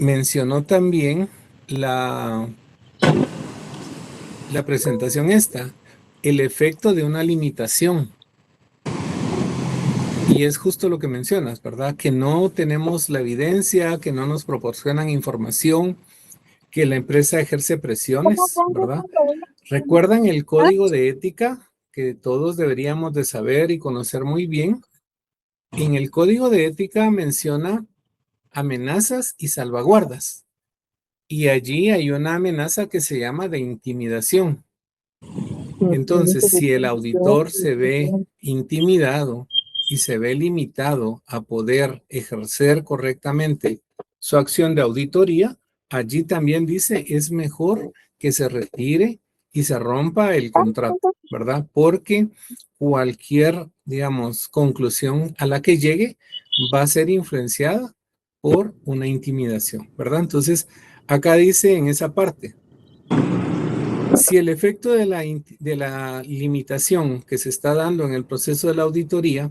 mencionó también la, la presentación esta, el efecto de una limitación. Y es justo lo que mencionas, ¿verdad? Que no tenemos la evidencia, que no nos proporcionan información, que la empresa ejerce presiones, ¿verdad? ¿Recuerdan el código de ética que todos deberíamos de saber y conocer muy bien? En el código de ética menciona amenazas y salvaguardas. Y allí hay una amenaza que se llama de intimidación. Entonces, si el auditor se ve intimidado y se ve limitado a poder ejercer correctamente su acción de auditoría, allí también dice es mejor que se retire y se rompa el contrato, ¿verdad? Porque cualquier, digamos, conclusión a la que llegue va a ser influenciada por una intimidación, ¿verdad? Entonces, acá dice en esa parte, si el efecto de la limitación que se está dando en el proceso de la auditoría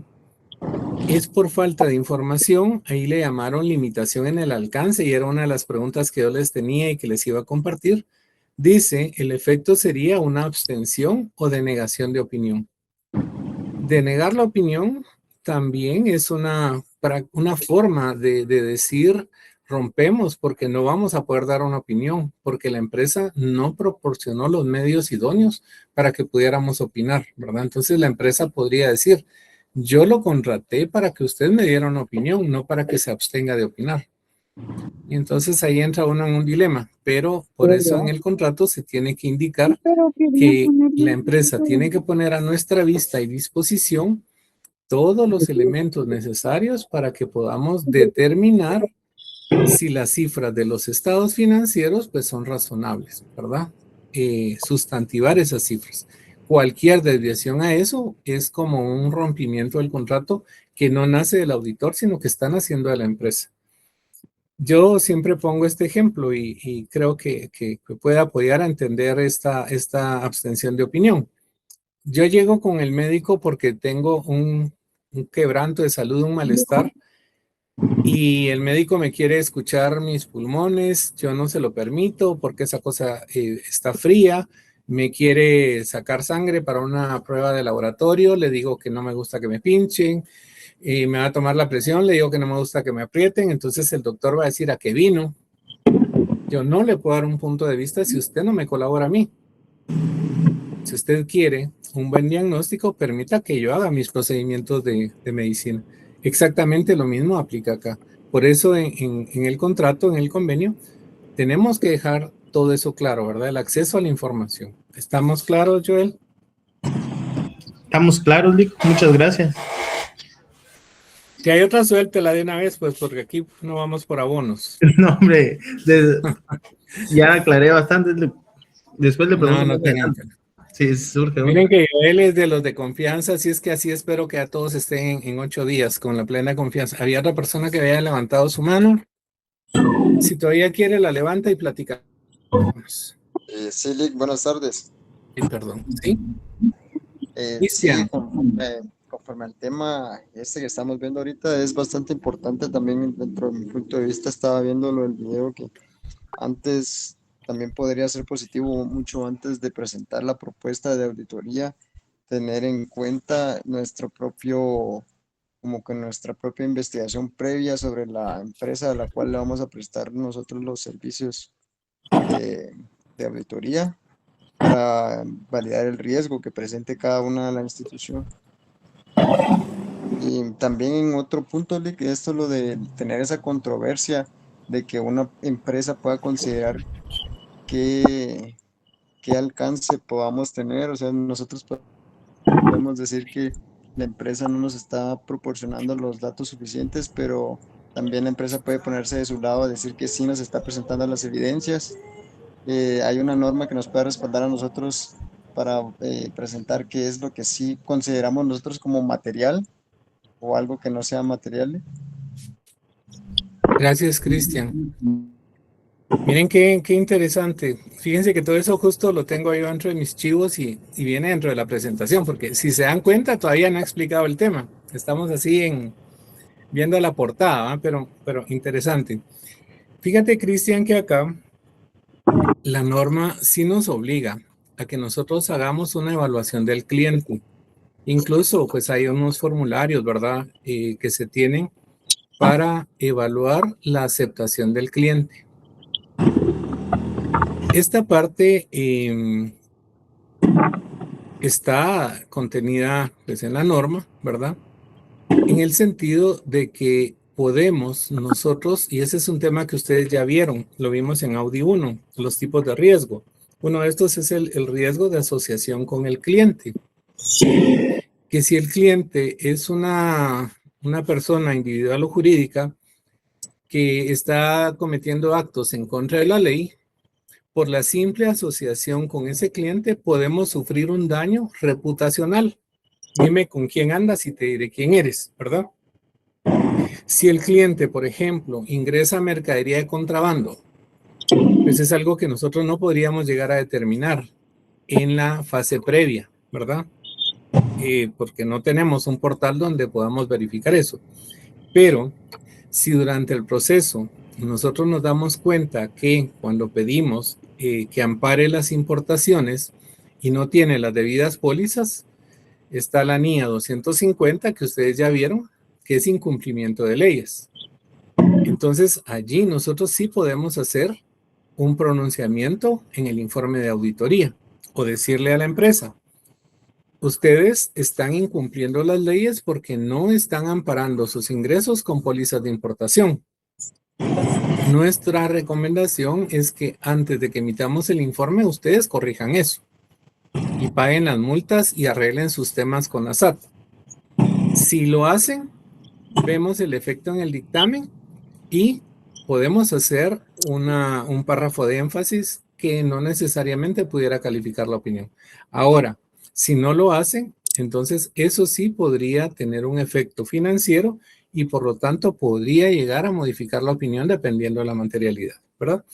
es por falta de información, ahí le llamaron limitación en el alcance y era una de las preguntas que yo les tenía y que les iba a compartir. Dice, el efecto sería una abstención o denegación de opinión. Denegar la opinión también es una forma de decir rompemos porque no vamos a poder dar una opinión, porque la empresa no proporcionó los medios idóneos para que pudiéramos opinar, ¿verdad? Entonces la empresa podría decir, yo lo contraté para que usted me diera una opinión, no para que se abstenga de opinar. Y entonces ahí entra uno en un dilema, pero por eso en el contrato se tiene que indicar que la empresa tiene que poner a nuestra vista y disposición todos los elementos necesarios para que podamos determinar si las cifras de los estados financieros pues son razonables, ¿verdad? Sustantivar esas cifras. Cualquier desviación a eso es como un rompimiento del contrato que no nace del auditor, sino que están haciendo de la empresa. Yo siempre pongo este ejemplo y creo que puede apoyar a entender esta abstención de opinión. Yo llego con el médico porque tengo un quebranto de salud, un malestar, y el médico me quiere escuchar mis pulmones, yo no se lo permito porque esa cosa está fría, me quiere sacar sangre para una prueba de laboratorio, le digo que no me gusta que me pinchen, me va a tomar la presión, le digo que no me gusta que me aprieten, entonces el doctor va a decir a qué vino. Yo no le puedo dar un punto de vista si usted no me colabora a mí. Si usted quiere un buen diagnóstico, permita que yo haga mis procedimientos de medicina. Exactamente lo mismo aplica acá. Por eso en el contrato, en el convenio, tenemos que dejar todo eso claro, ¿verdad? El acceso a la información. ¿Estamos claros, Joel? Estamos claros, Lick. Muchas gracias. Si hay otra, suéltela de una vez, pues porque aquí no vamos por abonos. No, hombre, ya aclaré bastante. Después le No, pregunto no más tengan adelante. pena. Si surge Miren una. que Joel es de los de confianza, así es que así espero que a todos estén en 8 días con la plena confianza. Había otra persona que había levantado su mano. Si todavía quiere, la levanta y platicamos. Sí, Lick, buenas tardes. Perdón, ¿sí? Sí, Cristian, conforme al tema este que estamos viendo ahorita, es bastante importante también dentro de mi punto de vista. Estaba viendo lo del video que antes también podría ser positivo, mucho antes de presentar la propuesta de auditoría, tener en cuenta como que nuestra propia investigación previa sobre la empresa a la cual le vamos a prestar nosotros los servicios de, de auditoría para validar el riesgo que presente cada una de la institución. Y también en otro punto, Lick, esto lo de tener esa controversia de que una empresa pueda considerar qué alcance podamos tener. O sea, nosotros podemos decir que la empresa no nos está proporcionando los datos suficientes, pero también la empresa puede ponerse de su lado a decir que sí nos está presentando las evidencias. Hay una norma que nos puede respaldar a nosotros para presentar qué es lo que sí consideramos nosotros como material o algo que no sea material. gracias, Cristian. Miren qué interesante. Fíjense que todo eso justo lo tengo yo dentro de mis chivos y viene dentro de la presentación, porque si se dan cuenta, todavía no he explicado el tema. Estamos así viendo la portada, ¿va? Pero interesante. Fíjate, Cristian, que acá la norma sí nos obliga a que nosotros hagamos una evaluación del cliente. Incluso, pues hay unos formularios, ¿verdad? Que se tienen para evaluar la aceptación del cliente. Esta parte está contenida pues, en la norma, ¿verdad? En el sentido de que podemos nosotros, y ese es un tema que ustedes ya vieron, lo vimos en Audi 1, los tipos de riesgo. Uno de estos es el riesgo de asociación con el cliente. Que si el cliente es una persona individual o jurídica que está cometiendo actos en contra de la ley, por la simple asociación con ese cliente podemos sufrir un daño reputacional. Dime con quién andas y te diré quién eres, ¿verdad? Si el cliente, por ejemplo, ingresa mercadería de contrabando, pues es algo que nosotros no podríamos llegar a determinar en la fase previa, ¿verdad? Porque no tenemos un portal donde podamos verificar eso. Pero si durante el proceso nosotros nos damos cuenta que cuando pedimos que ampare las importaciones y no tiene las debidas pólizas, está la NIA 250 que ustedes ya vieron, que es incumplimiento de leyes. Entonces allí nosotros sí podemos hacer un pronunciamiento en el informe de auditoría o decirle a la empresa, ustedes están incumpliendo las leyes porque no están amparando sus ingresos con pólizas de importación. Nuestra recomendación es que antes de que emitamos el informe, ustedes corrijan eso y paguen las multas y arreglen sus temas con la SAT. Si lo hacen, vemos el efecto en el dictamen y podemos hacer un párrafo de énfasis que no necesariamente pudiera calificar la opinión. Ahora, si no lo hacen, entonces eso sí podría tener un efecto financiero y por lo tanto podría llegar a modificar la opinión dependiendo de la materialidad, ¿verdad?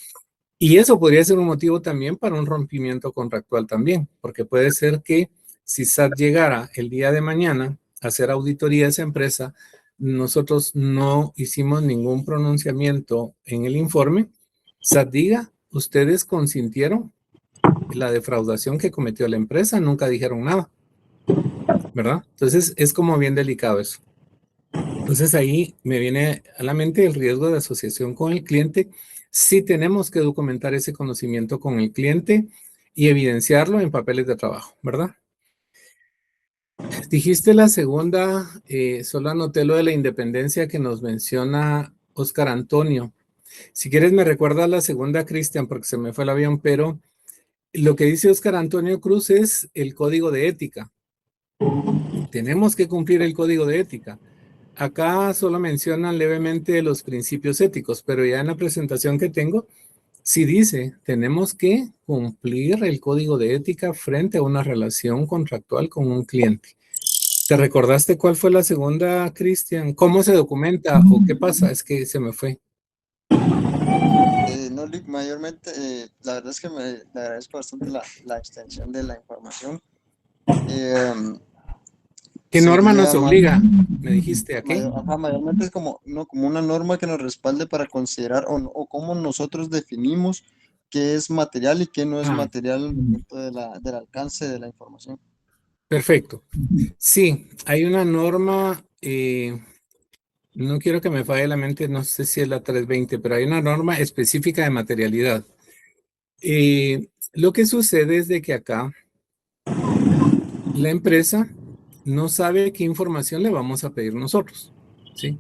Y eso podría ser un motivo también para un rompimiento contractual también, porque puede ser que si SAT llegara el día de mañana a hacer auditoría a esa empresa, nosotros no hicimos ningún pronunciamiento en el informe, SAT diga, ustedes consintieron la defraudación que cometió la empresa, nunca dijeron nada, ¿verdad? Entonces es como bien delicado eso. Entonces ahí me viene a la mente el riesgo de asociación con el cliente. Sí tenemos que documentar ese conocimiento con el cliente y evidenciarlo en papeles de trabajo, ¿verdad? Dijiste la segunda, solo anoté lo de la independencia que nos menciona Óscar Antonio. Si quieres me recuerda la segunda, Cristian, porque se me fue el avión, pero lo que dice Óscar Antonio Cruz es el código de ética. Tenemos que cumplir el código de ética. Acá solo mencionan levemente los principios éticos, pero ya en la presentación que tengo, sí dice, tenemos que cumplir el código de ética frente a una relación contractual con un cliente. ¿Te recordaste cuál fue la segunda, Cristian? ¿Cómo se documenta o qué pasa? Es que se me fue. No, Lick, mayormente, la verdad es que le agradezco bastante la extensión de la información. ¿Qué norma nos Sería obliga? Me dijiste, ¿a qué? mayormente es como, no, como una norma que nos respalde para considerar o cómo nosotros definimos qué es material y qué no es material al momento del alcance de la información. Perfecto. Sí, hay una norma, no quiero que me falle la mente, no sé si es la 320, pero hay una norma específica de materialidad. Lo que sucede es de que acá la empresa no sabe qué información le vamos a pedir nosotros, ¿sí?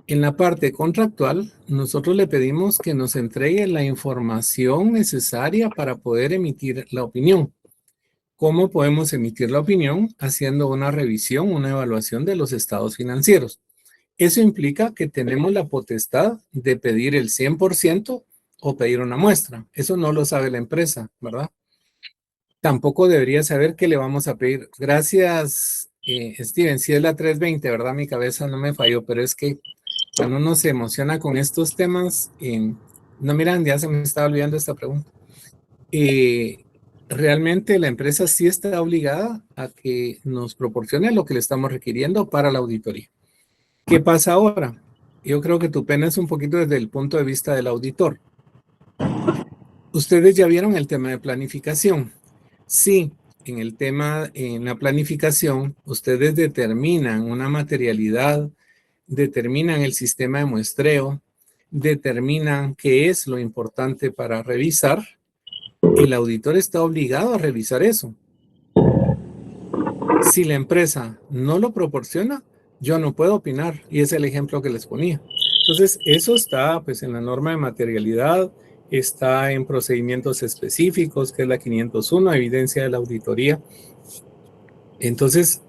En la parte contractual, nosotros le pedimos que nos entregue la información necesaria para poder emitir la opinión. ¿Cómo podemos emitir la opinión? Haciendo una revisión, una evaluación de los estados financieros. Eso implica que tenemos la potestad de pedir el 100% o pedir una muestra. Eso no lo sabe la empresa, ¿verdad? Tampoco debería saber qué le vamos a pedir. Gracias, Steven. Si es la 320, ¿verdad? Mi cabeza no me falló, pero es que cuando uno se emociona con estos temas, no, miran, ya se me estaba olvidando esta pregunta. Realmente la empresa sí está obligada a que nos proporcione lo que le estamos requiriendo para la auditoría. ¿Qué pasa ahora? yo creo que tu pena es un poquito desde el punto de vista del auditor. Ustedes ya vieron el tema de planificación. Sí, en la planificación, ustedes determinan una materialidad, determinan el sistema de muestreo, determinan qué es lo importante para revisar. El auditor está obligado a revisar eso. Si la empresa no lo proporciona, yo no puedo opinar, y es el ejemplo que les ponía. Entonces, eso está pues en la norma de materialidad, está en procedimientos específicos, que es la 501, evidencia de la auditoría. Entonces,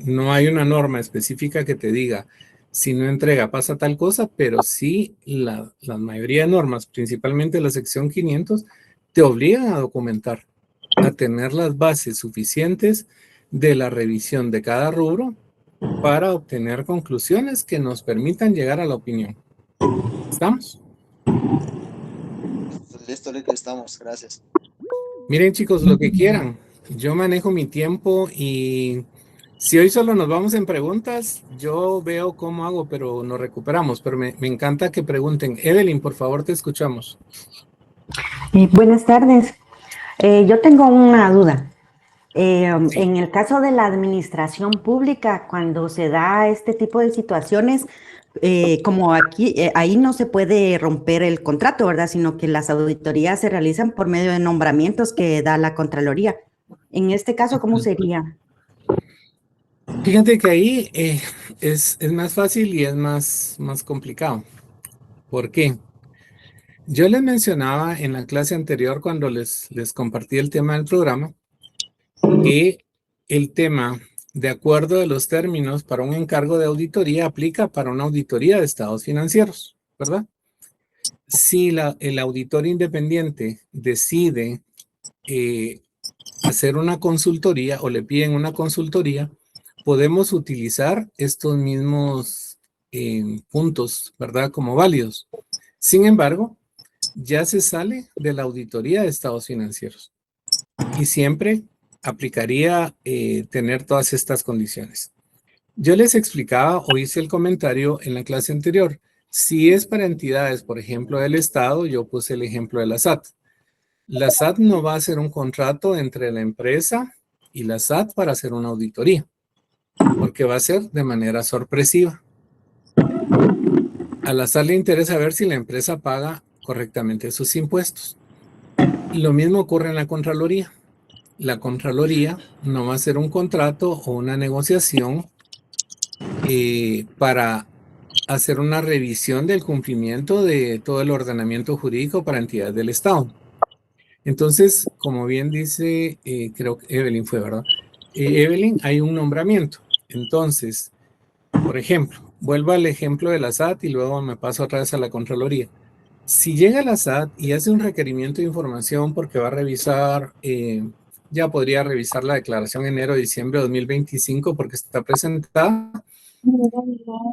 no hay una norma específica que te diga, si no entrega pasa tal cosa, pero sí la mayoría de normas, principalmente la sección 500, te obligan a documentar, a tener las bases suficientes de la revisión de cada rubro para obtener conclusiones que nos permitan llegar a la opinión. ¿Estamos? Listo, estamos. Gracias. Miren, chicos, lo que quieran. Yo manejo mi tiempo y si hoy solo nos vamos en preguntas, yo veo cómo hago, pero nos recuperamos. Pero me encanta que pregunten. Evelyn, por favor, te escuchamos. Buenas tardes. Yo tengo una duda. En el caso de la administración pública, cuando se da este tipo de situaciones, como aquí, ahí no se puede romper el contrato, ¿verdad? Sino que las auditorías se realizan por medio de nombramientos que da la Contraloría. En este caso, ¿cómo sería? Fíjate que ahí es más fácil y es más complicado. ¿Por qué? Yo les mencionaba en la clase anterior cuando les compartí el tema del programa que el tema, de acuerdo a los términos para un encargo de auditoría, aplica para una auditoría de estados financieros, ¿verdad? Si el auditor independiente decide hacer una consultoría o le piden una consultoría, podemos utilizar estos mismos puntos, ¿verdad? Como válidos. Sin embargo, ya se sale de la auditoría de estados financieros y siempre aplicaría tener todas estas condiciones. Yo les explicaba o hice el comentario en la clase anterior. Si es para entidades, por ejemplo, del Estado, yo puse el ejemplo de la SAT. La SAT no va a hacer un contrato entre la empresa y la SAT para hacer una auditoría, porque va a ser de manera sorpresiva. A la SAT le interesa ver si la empresa paga correctamente sus impuestos. Lo mismo ocurre en la Contraloría. La Contraloría no va a hacer un contrato o una negociación para hacer una revisión del cumplimiento de todo el ordenamiento jurídico para entidades del Estado. Entonces, como bien dice, creo que Evelyn fue, ¿verdad? Evelyn, hay un nombramiento. Entonces, por ejemplo, vuelvo al ejemplo de la SAT y luego me paso otra vez a la Contraloría. Si llega la SAT y hace un requerimiento de información porque va a revisar, ya podría revisar la declaración enero-diciembre de 2025 porque está presentada,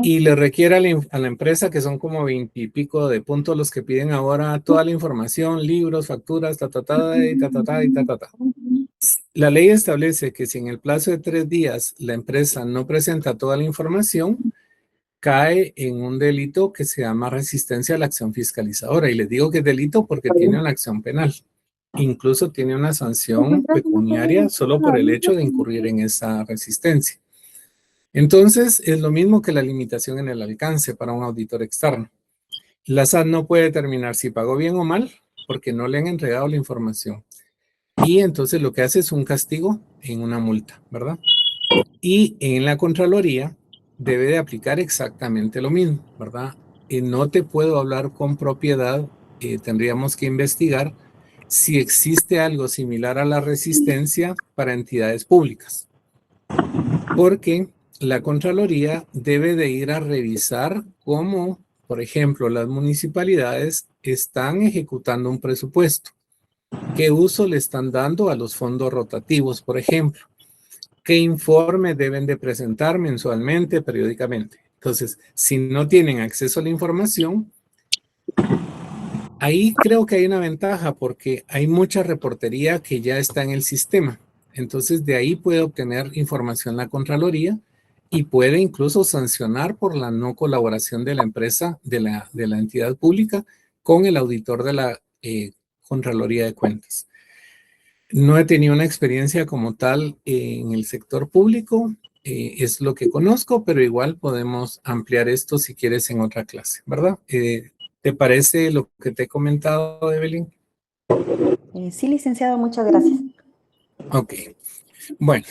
y le requiere a la empresa, que son como 20 y pico de puntos los que piden ahora, toda la información, libros, facturas, La ley establece que si en el plazo de 3 días la empresa no presenta toda la información, cae en un delito que se llama resistencia a la acción fiscalizadora. Y les digo que es delito porque tiene una acción penal. Incluso tiene una sanción pecuniaria solo por el hecho de incurrir en esa resistencia. Entonces, es lo mismo que la limitación en el alcance para un auditor externo. La SAT no puede determinar si pagó bien o mal porque no le han entregado la información. Y entonces lo que hace es un castigo en una multa, ¿verdad? Y en la Contraloría debe de aplicar exactamente lo mismo, ¿verdad? No te puedo hablar con propiedad, tendríamos que investigar si existe algo similar a la resistencia para entidades públicas. Porque la Contraloría debe de ir a revisar cómo, por ejemplo, las municipalidades están ejecutando un presupuesto. ¿Qué uso le están dando a los fondos rotativos, por ejemplo? ¿Qué informe deben de presentar mensualmente, periódicamente? Entonces, si no tienen acceso a la información, ahí creo que hay una ventaja porque hay mucha reportería que ya está en el sistema. Entonces, de ahí puede obtener información la Contraloría y puede incluso sancionar por la no colaboración de la empresa, de la entidad pública, con el auditor de la Contraloría de Cuentas. No he tenido una experiencia como tal en el sector público, es lo que conozco, pero igual podemos ampliar esto si quieres en otra clase, ¿verdad? ¿Te parece lo que te he comentado, Evelyn? Sí, licenciado, muchas gracias. Ok, bueno,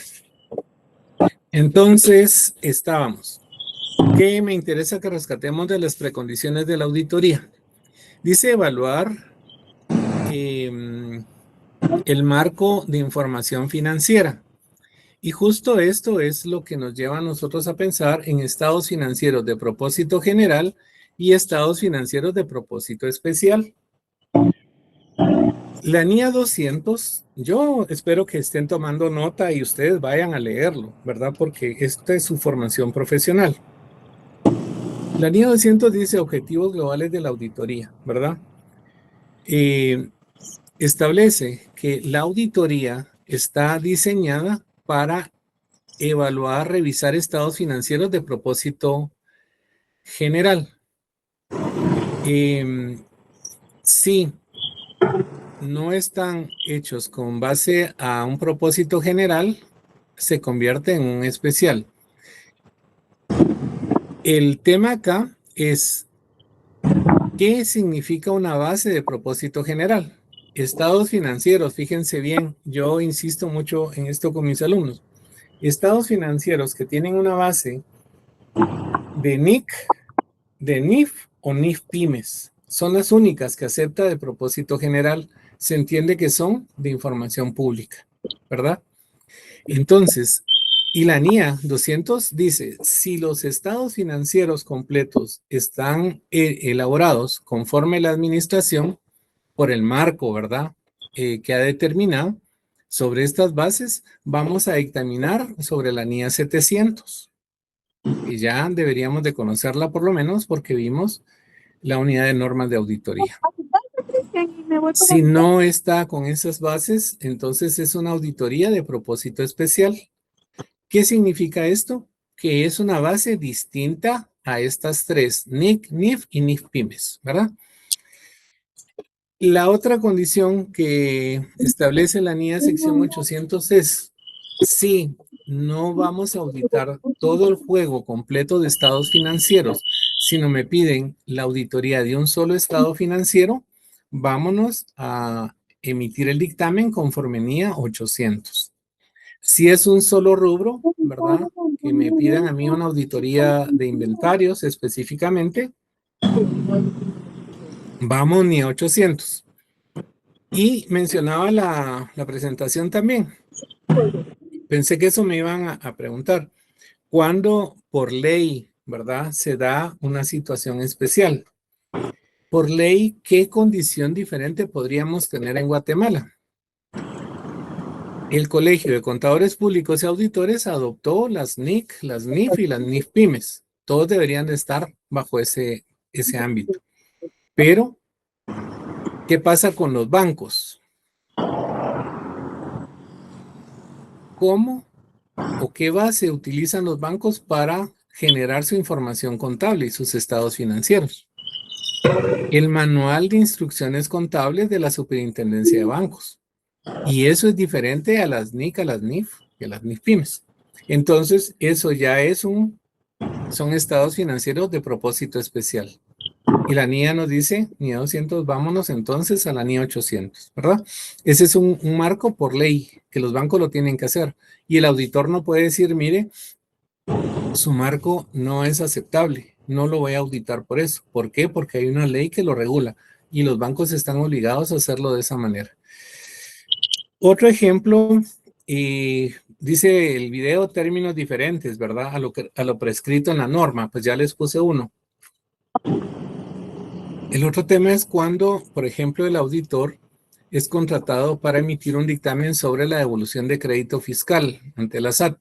entonces estábamos. ¿Qué me interesa que rescatemos de las precondiciones de la auditoría? Dice evaluar el marco de información financiera. Y justo esto es lo que nos lleva a nosotros a pensar en estados financieros de propósito general y estados financieros de propósito especial. La NIA 200, yo espero que estén tomando nota y ustedes vayan a leerlo, ¿verdad? Porque esta es su formación profesional. La NIA 200 dice objetivos globales de la auditoría, ¿verdad? Establece que la auditoría está diseñada para evaluar, revisar estados financieros de propósito general. Sí, no están hechos con base a un propósito general, se convierte en un especial. El tema acá es ¿qué significa una base de propósito general? Estados financieros, fíjense bien, yo insisto mucho en esto con mis alumnos. Estados financieros que tienen una base de NIC, de NIF o NIF Pymes son las únicas que acepta de propósito general. Se entiende que son de información pública, ¿verdad? Entonces, y la NIA 200 dice, si los estados financieros completos están elaborados conforme la administración por el marco, ¿verdad? Que ha determinado, sobre estas bases vamos a dictaminar sobre la NIA 700. Y ya deberíamos de conocerla por lo menos porque vimos la unidad de normas de auditoría. Si no está con esas bases, entonces es una auditoría de propósito especial. ¿Qué significa esto? Que es una base distinta a estas tres, NIC, NIF y NIF Pymes, ¿verdad? La otra condición que establece la NIA sección 800 es, si no vamos a auditar todo el juego completo de estados financieros, sino me piden la auditoría de un solo estado financiero, vámonos a emitir el dictamen conforme NIA 800. Si es un solo rubro, ¿verdad? Que me pidan a mí una auditoría de inventarios específicamente, vamos NIA 800. Y mencionaba la presentación también. Pensé que eso me iban a preguntar. ¿Cuándo por ley, verdad, se da una situación especial? Por ley, ¿qué condición diferente podríamos tener en Guatemala? El Colegio de Contadores Públicos y Auditores adoptó las NIC, las NIF y las NIF Pymes. Todos deberían de estar bajo ese ámbito. Pero, ¿qué pasa con los bancos? ¿Cómo o qué base utilizan los bancos para generar su información contable y sus estados financieros? El manual de instrucciones contables de la Superintendencia de Bancos. Y eso es diferente a las NIC, a las NIF y a las NIF Pymes. Entonces, eso ya son estados financieros de propósito especial. Y la NIA nos dice, NIA 200, vámonos entonces a la NIA 800, ¿verdad? Ese es un marco por ley que los bancos lo tienen que hacer. Y el auditor no puede decir, mire, su marco no es aceptable, no lo voy a auditar por eso. ¿Por qué? Porque hay una ley que lo regula y los bancos están obligados a hacerlo de esa manera. Otro ejemplo, dice el video términos diferentes, ¿verdad? A lo prescrito en la norma, pues ya les puse uno. El otro tema es cuando, por ejemplo, el auditor es contratado para emitir un dictamen sobre la devolución de crédito fiscal ante la SAT.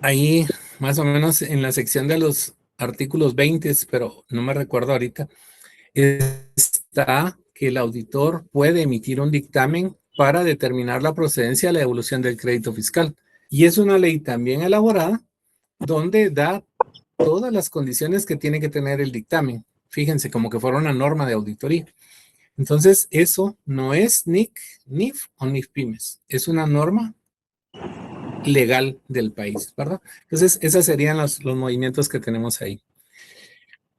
Ahí, más o menos en la sección de los artículos 20, pero no me recuerdo ahorita, está que el auditor puede emitir un dictamen para determinar la procedencia de la devolución del crédito fiscal. Y es una ley también elaborada donde da todas las condiciones que tiene que tener el dictamen. Fíjense, como que fuera una norma de auditoría. Entonces, eso no es NIC, NIF o NIF Pymes. Es una norma legal del país, ¿verdad? Entonces, esos serían los movimientos que tenemos ahí.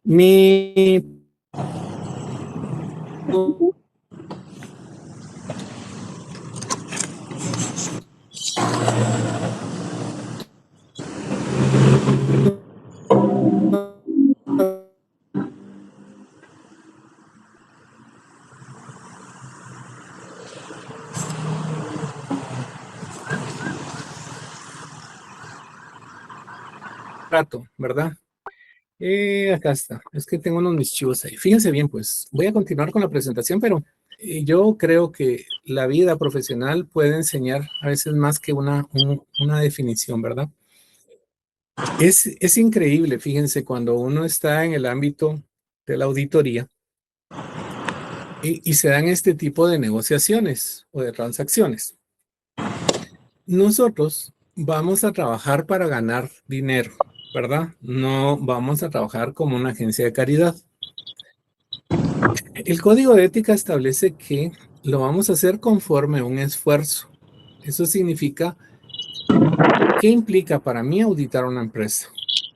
Mi trato, ¿verdad? Acá está. Es que tengo unos mis chivos ahí. Fíjense bien, pues voy a continuar con la presentación, pero yo creo que la vida profesional puede enseñar a veces más que una definición, ¿verdad? Es increíble, fíjense, cuando uno está en el ámbito de la auditoría y se dan este tipo de negociaciones o de transacciones. Nosotros vamos a trabajar para ganar dinero, ¿verdad? No vamos a trabajar como una agencia de caridad. El código de ética establece que lo vamos a hacer conforme a un esfuerzo. Eso significa, ¿qué implica para mí auditar una empresa?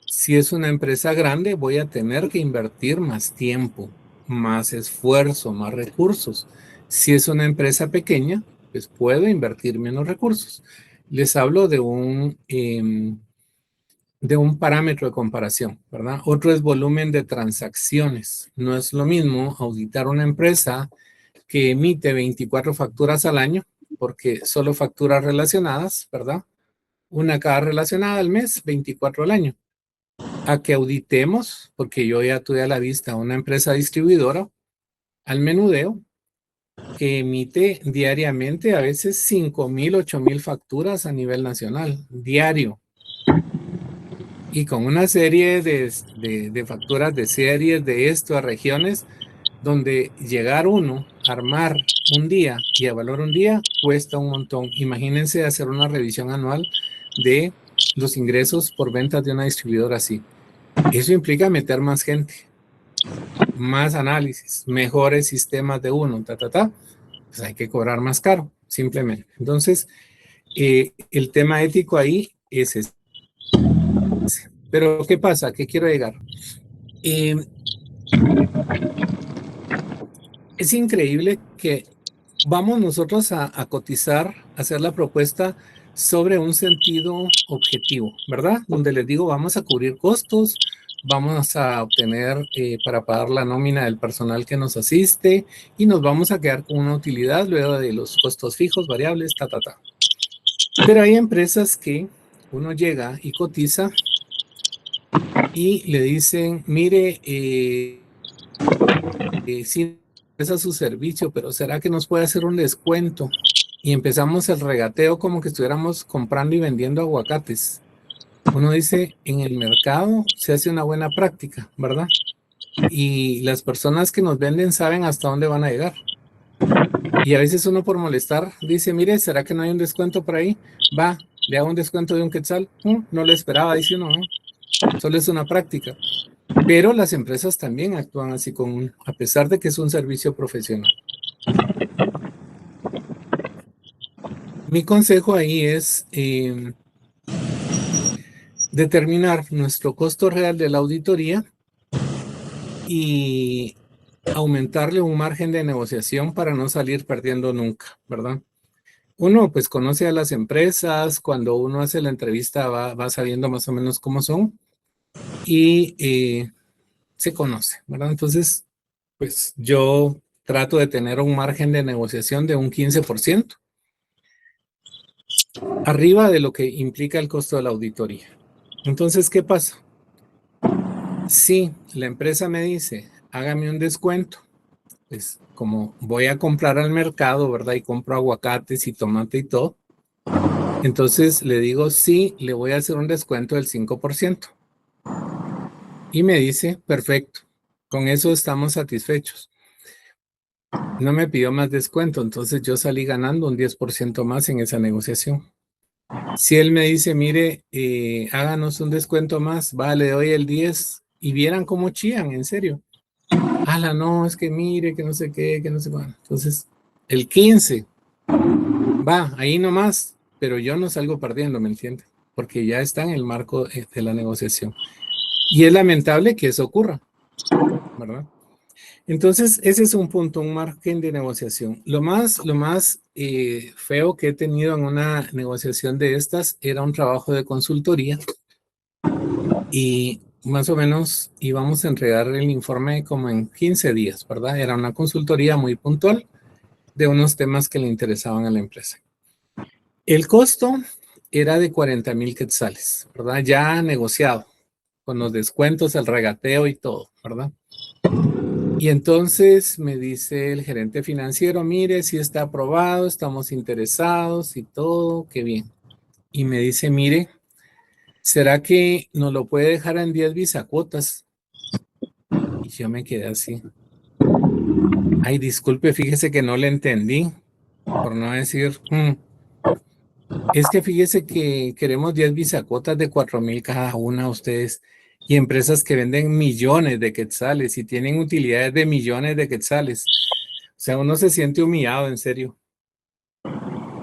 Si es una empresa grande, voy a tener que invertir más tiempo, más esfuerzo, más recursos. Si es una empresa pequeña, pues puedo invertir menos recursos. Les hablo de un parámetro de comparación, ¿verdad? Otro es volumen de transacciones. No es lo mismo auditar una empresa que emite 24 facturas al año, porque solo facturas relacionadas, ¿verdad? Una cada relacionada al mes, 24 al año. A que auditemos, porque yo ya tuve a la vista una empresa distribuidora, al menudeo, que emite diariamente a veces 5,000, 8,000 facturas a nivel nacional, diario. Y con una serie de facturas de series de esto a regiones, donde llegar uno, armar un día y evaluar un día, cuesta un montón. Imagínense hacer una revisión anual de los ingresos por ventas de una distribuidora así. Eso implica meter más gente, más análisis, mejores sistemas de uno, pues hay que cobrar más caro, simplemente. Entonces, el tema ético ahí es ese. Pero, ¿qué pasa? ¿Qué quiero llegar? Es increíble que vamos nosotros a cotizar, a hacer la propuesta sobre un sentido objetivo, ¿verdad? Donde les digo, vamos a cubrir costos, vamos a obtener para pagar la nómina del personal que nos asiste y nos vamos a quedar con una utilidad luego de los costos fijos, variables, Pero hay empresas que uno llega y cotiza y le dicen, mire, sí, es a su servicio, pero ¿será que nos puede hacer un descuento? Y empezamos el regateo como que estuviéramos comprando y vendiendo aguacates. Uno dice, en el mercado se hace una buena práctica, ¿verdad? Y las personas que nos venden saben hasta dónde van a llegar. Y a veces uno por molestar dice, mire, ¿será que no hay un descuento por ahí? Va, le hago un descuento de un quetzal. No lo esperaba, dice uno, ¿no? Solo es una práctica. Pero las empresas también actúan así con uno, a pesar de que es un servicio profesional. Mi consejo ahí es determinar nuestro costo real de la auditoría y aumentarle un margen de negociación para no salir perdiendo nunca, ¿verdad? Uno pues conoce a las empresas, cuando uno hace la entrevista va sabiendo más o menos cómo son y se conoce, ¿verdad? Entonces, pues yo trato de tener un margen de negociación de un 15%, arriba de lo que implica el costo de la auditoría. Entonces, ¿qué pasa? Si la empresa me dice, hágame un descuento, pues como voy a comprar al mercado, ¿verdad? Y compro aguacates y tomate y todo, entonces le digo, sí, le voy a hacer un descuento del 5%. Y me dice, perfecto, con eso estamos satisfechos. no me pidió más descuento, entonces yo salí ganando un 10% más en esa negociación. Si él me dice, mire, háganos un descuento más, vale, le doy el 10 y vieran cómo chían, en serio. Ala, no, es que mire, que no sé qué, que no sé cuándo. Entonces, el 15, va, ahí nomás, pero yo no salgo perdiendo, ¿me entiende? Porque ya está en el marco de la negociación. Y es lamentable que eso ocurra, ¿verdad? Entonces, ese es un punto, un margen de negociación. Lo más feo que he tenido en una negociación de estas era un trabajo de consultoría y más o menos íbamos a entregar el informe como en 15 días, ¿verdad? Era una consultoría muy puntual de unos temas que le interesaban a la empresa. El costo era de 40,000 quetzales, ¿verdad? Ya negociado, con los descuentos, el regateo y todo, ¿verdad? Y entonces me dice el gerente financiero, mire, si está aprobado, estamos interesados y todo, qué bien. Y me dice, mire, ¿será que nos lo puede dejar en 10 bisacuotas? Y yo me quedé así. Ay, disculpe, fíjese que no le entendí, por no decir, es que fíjese que queremos 10 bisacuotas de 4,000 cada una a ustedes y empresas que venden millones de quetzales y tienen utilidades de millones de quetzales. O sea, uno se siente humillado, en serio.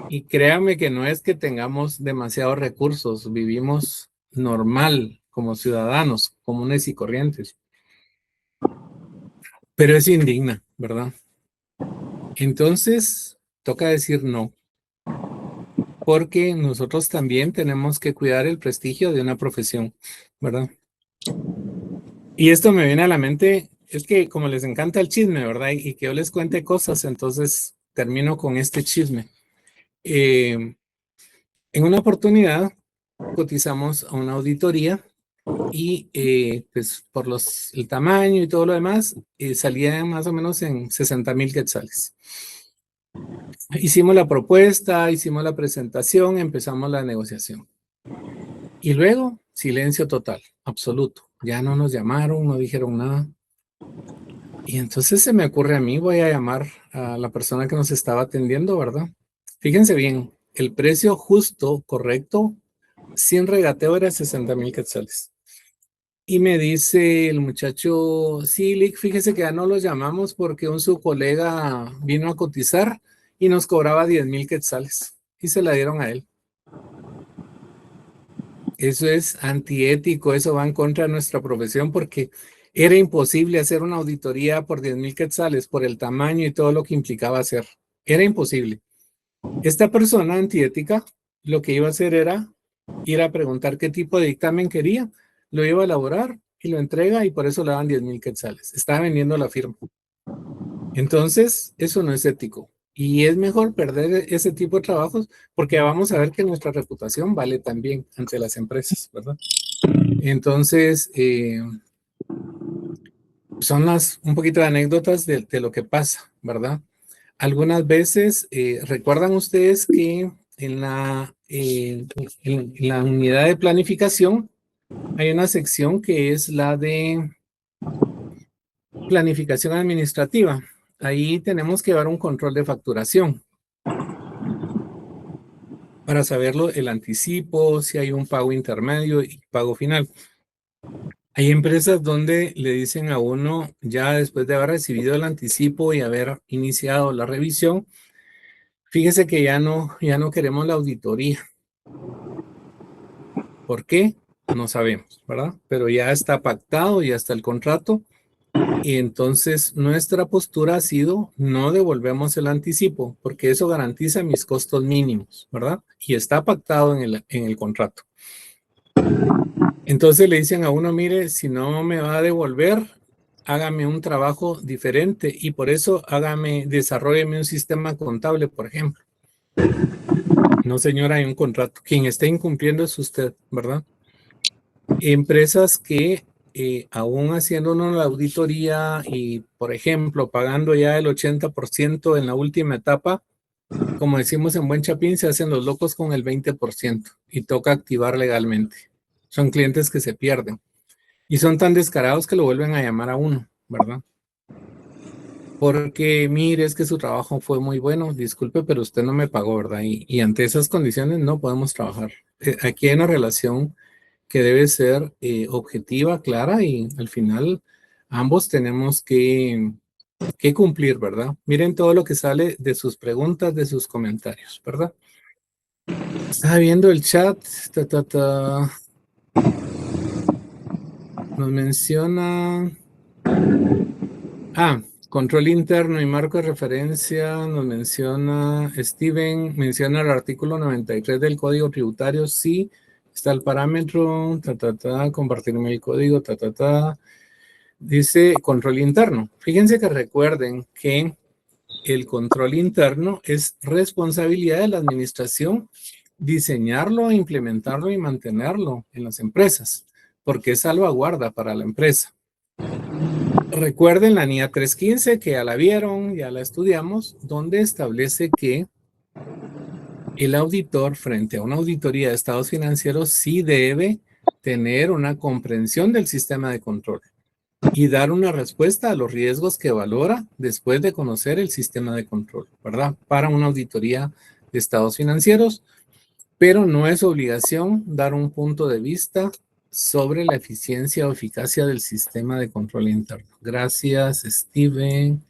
Y créanme que no es que tengamos demasiados recursos, vivimos normal como ciudadanos, comunes y corrientes. Pero es indigna, ¿verdad? Entonces, toca decir no, porque nosotros también tenemos que cuidar el prestigio de una profesión, ¿verdad? Y esto me viene a la mente, es que como les encanta el chisme, ¿verdad? Y que yo les cuente cosas, entonces termino con este chisme. En una oportunidad cotizamos a una auditoría y pues por el tamaño y todo lo demás, salía más o menos en 60,000 quetzales. Hicimos la propuesta, hicimos la presentación, empezamos la negociación. Y luego, silencio total, absoluto. Ya no nos llamaron, no dijeron nada. Y entonces se me ocurre a mí, voy a llamar a la persona que nos estaba atendiendo, ¿verdad? Fíjense bien, el precio justo, correcto, sin regateo era 60,000 quetzales. Y me dice el muchacho, sí, Lick, fíjese que ya no los llamamos porque su colega vino a cotizar y nos cobraba 10,000 quetzales y se la dieron a él. Eso es antiético, eso va en contra de nuestra profesión porque era imposible hacer una auditoría por 10,000 quetzales por el tamaño y todo lo que implicaba hacer. Era imposible. Esta persona antiética lo que iba a hacer era ir a preguntar qué tipo de dictamen quería, lo iba a elaborar y lo entrega y por eso le daban 10,000 quetzales. Estaba vendiendo la firma. Entonces, eso no es ético. Y es mejor perder ese tipo de trabajos porque vamos a ver que nuestra reputación vale también ante las empresas, ¿verdad? Entonces, son un poquito de anécdotas de lo que pasa, ¿verdad? Algunas veces, ¿recuerdan ustedes que en la unidad de planificación hay una sección que es la de planificación administrativa? Ahí tenemos que llevar un control de facturación para saberlo, el anticipo, si hay un pago intermedio y pago final. Hay empresas donde le dicen a uno, ya después de haber recibido el anticipo y haber iniciado la revisión, fíjese que ya no queremos la auditoría. ¿Por qué? No sabemos, ¿verdad? Pero ya está pactado, ya está el contrato. Y entonces nuestra postura ha sido, no devolvemos el anticipo, porque eso garantiza mis costos mínimos, ¿verdad? Y está pactado en el contrato. Entonces le dicen a uno, mire, si no me va a devolver, hágame un trabajo diferente y por eso desarrólleme un sistema contable, por ejemplo. No, señora, hay un contrato. Quien está incumpliendo es usted, ¿verdad? Empresas que aún haciéndonos la auditoría y, por ejemplo, pagando ya el 80% en la última etapa, como decimos en buen chapín, se hacen los locos con el 20% y toca activar legalmente. Son clientes que se pierden y son tan descarados que lo vuelven a llamar a uno, ¿verdad? porque mire, es que su trabajo fue muy bueno, disculpe, pero usted no me pagó, ¿verdad? Y ante esas condiciones no podemos trabajar. Aquí hay una relación que debe ser objetiva, clara, y al final ambos tenemos que cumplir, ¿verdad? Miren todo lo que sale de sus preguntas, de sus comentarios, ¿verdad? Estaba viendo el chat. Nos menciona... control interno y marco de referencia. Nos menciona Steven, menciona el artículo 93 del Código Tributario. Sí, está el parámetro, compartirme el código, Dice control interno. Fíjense que recuerden que el control interno es responsabilidad de la administración diseñarlo, implementarlo y mantenerlo en las empresas, porque es salvaguarda para la empresa. Recuerden la NIA 315, que ya la vieron, ya la estudiamos, donde establece que el auditor, frente a una auditoría de estados financieros, sí debe tener una comprensión del sistema de control y dar una respuesta a los riesgos que valora después de conocer el sistema de control, ¿verdad? Para una auditoría de estados financieros, pero no es obligación dar un punto de vista sobre la eficiencia o eficacia del sistema de control interno. Gracias, Steven.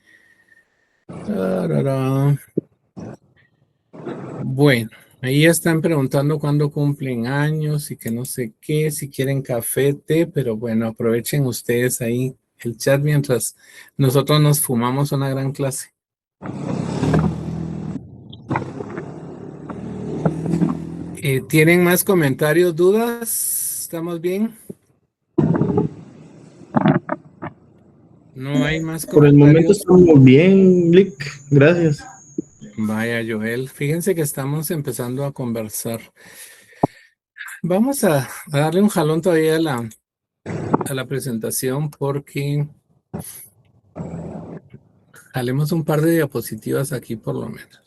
Bueno, ahí están preguntando cuándo cumplen años y que no sé qué, si quieren café, té, pero bueno, aprovechen ustedes ahí el chat mientras nosotros nos fumamos una gran clase. ¿Tienen más comentarios, dudas? ¿Estamos bien? No hay más Por el momento comentarios. estamos bien, Lick. Gracias. Vaya, Joel, fíjense que estamos empezando a conversar. Vamos a darle un jalón todavía a la presentación porque jalemos un par de diapositivas aquí por lo menos.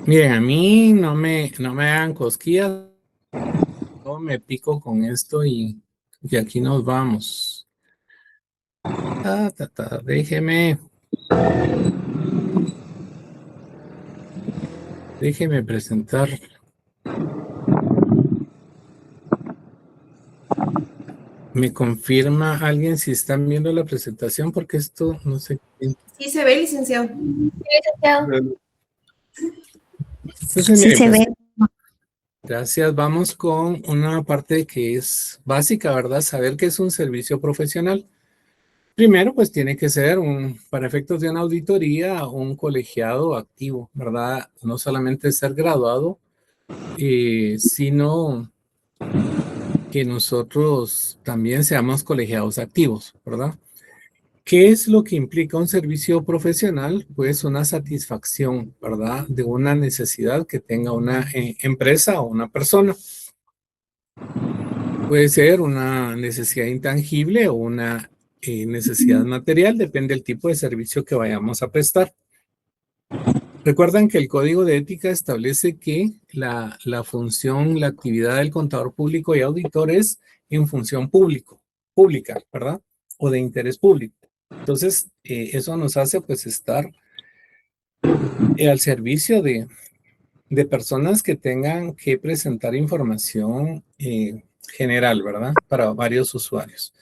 Miren, a mí no me hagan cosquillas. Yo me pico con esto y aquí nos vamos. Déjeme presentar. ¿Me confirma alguien si están viendo la presentación? Porque esto no sé. Sí se ve, licenciado. Entonces, Sí miren, se pues, ve. gracias. Vamos con una parte que es básica, ¿verdad? Saber qué es un servicio profesional. Primero, pues tiene que ser para efectos de una auditoría, un colegiado activo, ¿verdad? No solamente ser graduado, sino que nosotros también seamos colegiados activos, ¿verdad? ¿Qué es lo que implica un servicio profesional? Pues una satisfacción, ¿verdad? De una necesidad que tenga una empresa o una persona. Puede ser una necesidad intangible o una necesidad material, depende del tipo de servicio que vayamos a prestar. Recuerdan que el Código de Ética establece que la función, la actividad del contador público y auditor es en función pública, ¿verdad? O de interés público. Entonces, eso nos hace pues estar al servicio de personas que tengan que presentar información general, ¿verdad? Para varios usuarios.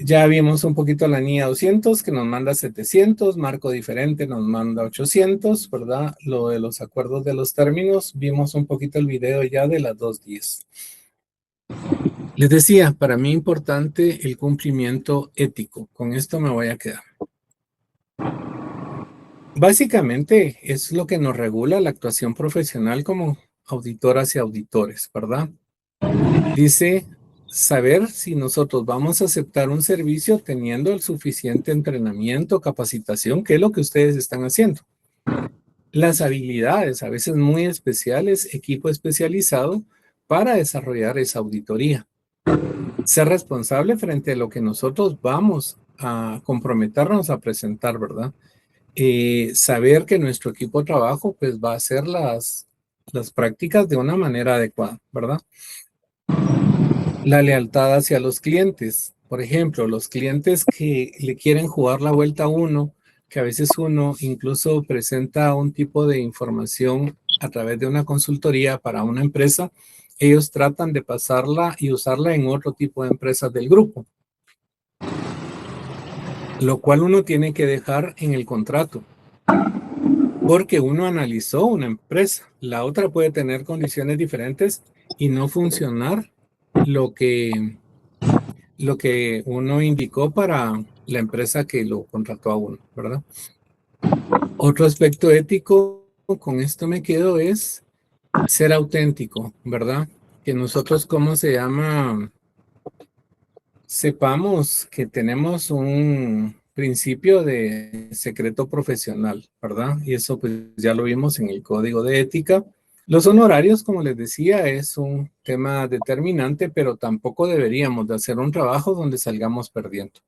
Ya vimos un poquito la NIA 200 que nos manda 700, marco diferente nos manda 800, ¿verdad? Lo de los acuerdos de los términos, vimos un poquito el video ya de las 210. Les decía, para mí importante el cumplimiento ético. Con esto me voy a quedar. Básicamente es lo que nos regula la actuación profesional como auditoras y auditores, ¿verdad? Dice saber si nosotros vamos a aceptar un servicio teniendo el suficiente entrenamiento, capacitación, que es lo que ustedes están haciendo. Las habilidades, a veces muy especiales, equipo especializado para desarrollar esa auditoría. Ser responsable frente a lo que nosotros vamos a comprometernos a presentar, ¿verdad? Saber que nuestro equipo de trabajo pues va a hacer las prácticas de una manera adecuada, ¿verdad? La lealtad hacia los clientes. Por ejemplo, los clientes que le quieren jugar la vuelta a uno, que a veces uno incluso presenta un tipo de información a través de una consultoría para una empresa, ellos tratan de pasarla y usarla en otro tipo de empresas del grupo, lo cual uno tiene que dejar en el contrato, porque uno analizó una empresa, la otra puede tener condiciones diferentes y no funcionar lo que uno indicó para la empresa que lo contrató a uno, ¿verdad? Otro aspecto ético, con esto me quedo, es ser auténtico, ¿verdad? Que nosotros, ¿cómo se llama? Sepamos que tenemos un principio de secreto profesional, ¿verdad? Y eso pues ya lo vimos en el código de ética. Los honorarios, como les decía, es un tema determinante, pero tampoco deberíamos de hacer un trabajo donde salgamos perdiendo.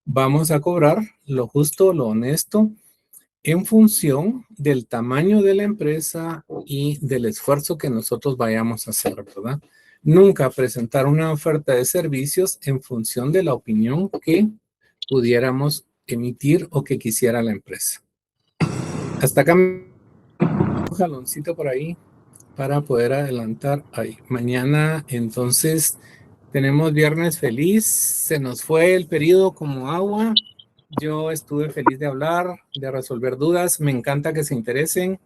Vamos a cobrar lo justo, lo honesto, en función del tamaño de la empresa y del esfuerzo que nosotros vayamos a hacer, ¿verdad? Nunca presentar una oferta de servicios en función de la opinión que pudiéramos emitir o que quisiera la empresa. Hasta acá un jaloncito por ahí para poder adelantar ahí. Mañana, entonces, tenemos viernes feliz. Se nos fue el periodo como agua. Yo estuve feliz de hablar, de resolver dudas. Me encanta que se interesen.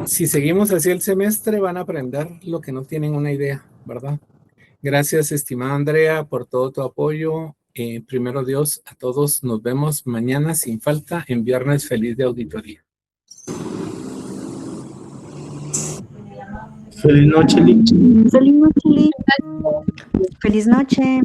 Si seguimos así el semestre, van a aprender lo que no tienen una idea, ¿verdad? Gracias, estimada Andrea, por todo tu apoyo. Primero Dios, a todos nos vemos mañana sin falta en Viernes Feliz de Auditoría. Feliz noche, Lick. Feliz noche, Lick. Feliz noche.